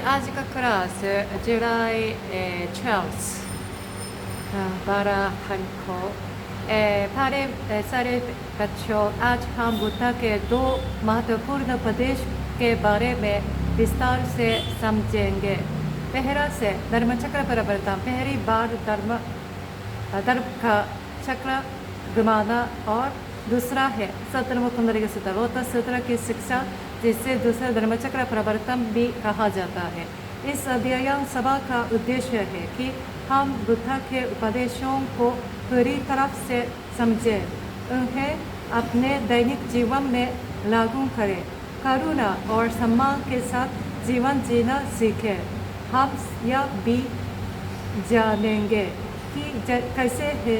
आज का क्लास जुलाई 12 12 को प्यारे सारे बच्चों, आज हम बुद्ध के दो महत्वपूर्ण उपदेश के बारे में विस्तार से समझेंगे। पहला से धर्मचक्र परिवर्तन, पहली बार धर्म का चक्र घुमाना, और दूसरा है सतर्म कुंडली सूत्र, लोटस सूत्र की शिक्षा, जिससे दूसरा धर्मचक्र प्रवर्तन भी कहा जाता है। इस अध्ययन सभा का उद्देश्य है कि हम बुद्ध के उपदेशों को पूरी तरह से समझें, उन्हें अपने दैनिक जीवन में लागू करें, करुणा और सम्मान के साथ जीवन जीना सीखें। हम यह भी जानेंगे कि कैसे है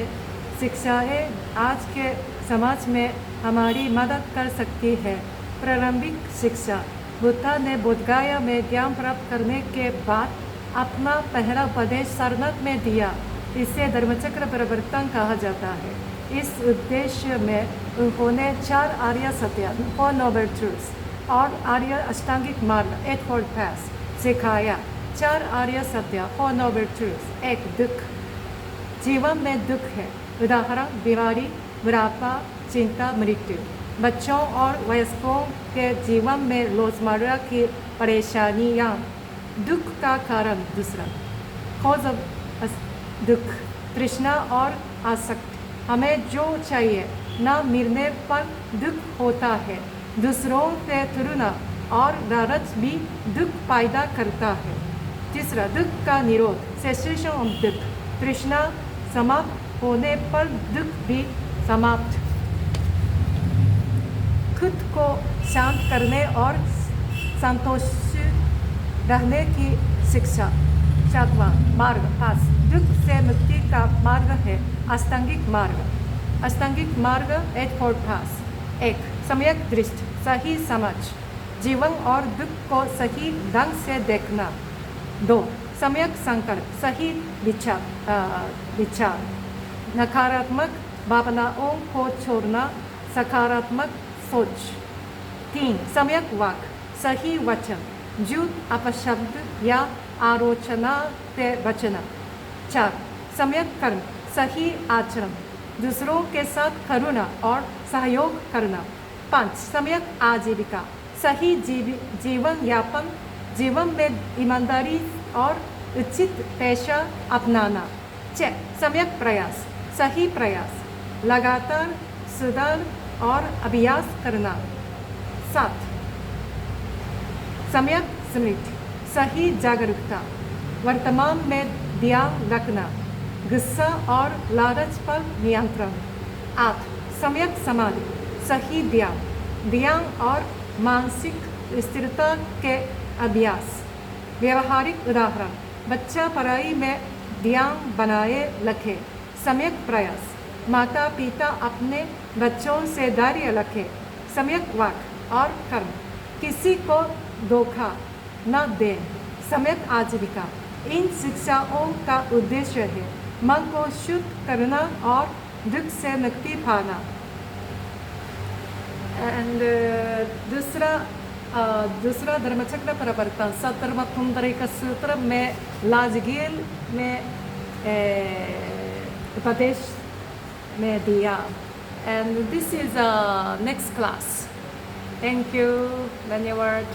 शिक्षाएं आज के समाज में हमारी मदद कर सकती है। प्रारंभिक शिक्षा, बुद्ध ने बोधगया में ज्ञान प्राप्त करने के बाद अपना पहला उपदेश सारनाथ में दिया। इसे धर्मचक्र परिवर्तन कहा जाता है। इस उद्देश्य में उन्होंने 4 आर्य सत्य, 4 नोबल ट्रूथ्स, और आर्य अष्टांगिक मार्ग, 8 फोल्ड पाथ सिखाया। 4 आर्य सत्य, 4 नोबल ट्रूथ्स। 1, दुख, जीवन में दुख है, उदाहरण बीमारी, बुढ़ापा, चिंता, मृत्यु। बच्चों और वयस्कों के जीवन में रोजमर्रा की परेशानियां दुख का कारण। दूसरा, कॉज ऑफ दुख, तृष्णा और आसक्ति, हमें जो चाहिए न मिलने पर दुख होता है। दूसरों से तुलना और लालच भी दुख पैदा करता है। तीसरा, दुख का निरोध, सेसेशन ऑफ दुख, तृष्णा समाप्त होने पर दुख भी समाप्त। खुद को शांत करने और संतोषी रहने की शिक्षा। 7वां मार्ग, पास, दुख से मुक्ति का मार्ग है अष्टांगिक मार्ग। अष्टांगिक मार्ग 8 फोल्ड पाथ। 1, सम्यक दृष्टि, सही समझ, जीवन और दुख को सही ढंग से देखना। 2, सम्यक संकल्प, सही विचार, नकारात्मक भावनाओं को छोड़ना, सकारात्मक सोच। 3, सम्यक वाक, सही वचन, झूठ, अपशब्द या आलोचना से बचना। 4, सम्यक कर्म, सही आचरण, दूसरों के साथ करुणा और सहयोग करना। 5, सम्यक आजीविका, सही जीवन यापन, जीवन में ईमानदारी और उचित पेशा अपनाना। 6, सम्यक प्रयास, सही प्रयास, लगातार सुधार और अभ्यास करना। 7, सम्यक स्मृति, सही जागरूकता, वर्तमान में ध्यान रखना, गुस्सा और लालच पर नियंत्रण। 8, सम्यक समाधि, सही ध्यान और मानसिक स्थिरता के अभ्यास। व्यवहारिक उदाहरण, बच्चा पढ़ाई में ध्यान बनाए रखे। सम्यक प्रयास, माता पिता अपने बच्चों से धैर्य रखें। सम्यक वाक और कर्म, किसी को धोखा न दें। सम्यक आजीविका, इन शिक्षाओं का उद्देश्य है मन को शुद्ध करना और दुख से मुक्ति पाना। एंड दूसरा धर्मचक्र परिवर्तन सतर्म कुंडली सूत्र में लाजगील में उपदेश में दिया। And this is next class. Thank you, धन्यवाद।